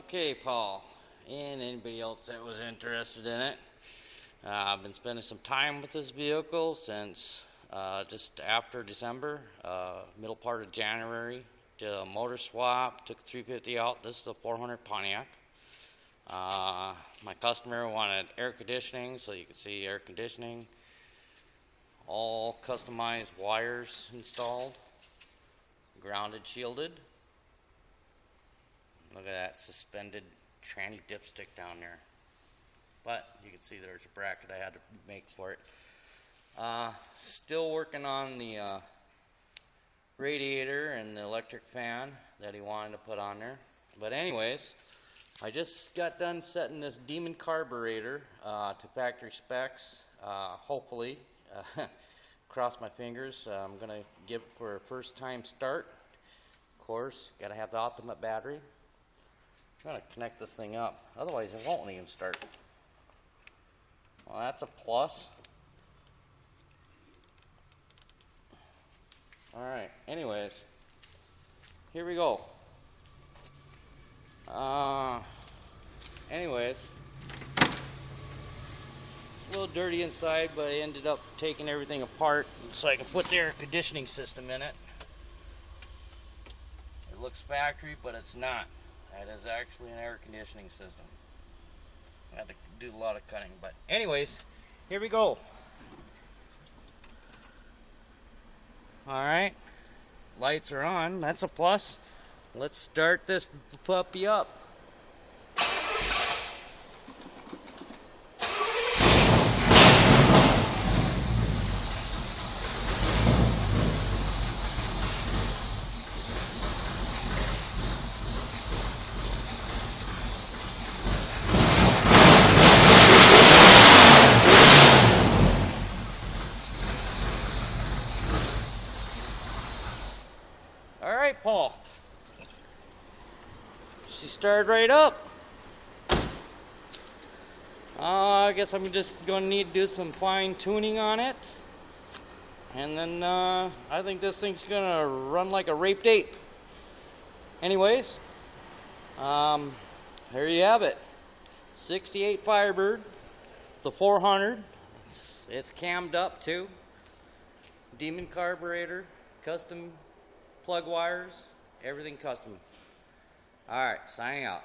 Okay, Paul, and anybody else that was interested in it. I've been spending some time with this vehicle since just after December, middle part of January. Did a motor swap, took 350 out. This is a 400 Pontiac. My customer wanted air conditioning, so you can see air conditioning. All customized wires installed, grounded, shielded. Look at that suspended tranny dipstick down there. But you can see there's a bracket I had to make for it. Still working on the radiator and the electric fan that he wanted to put on there. But anyways, I just got done setting this Demon carburetor to factory specs. Hopefully, cross my fingers. I'm going to give it for a first time start. Of course, got to have the ultimate battery. I'm going to connect this thing up, otherwise it won't even start. Well, that's a plus. Alright, anyways, here we go. Anyways, it's a little dirty inside, but I ended up taking everything apart so I can put the air conditioning system in it. It looks factory, but it's not. That is actually an air conditioning system. I had to do a lot of cutting, but anyways, here we go. Alright, lights are on, that's a plus. Let's start this puppy up. Alright, Paul. She started right up. I guess I'm just going to need to do some fine tuning on it. And then I think this thing's going to run like a raped ape. Anyways, there you have it. 68 Firebird, the 400. It's cammed up too. Demon carburetor, custom plug wires, everything custom. Alright, signing out.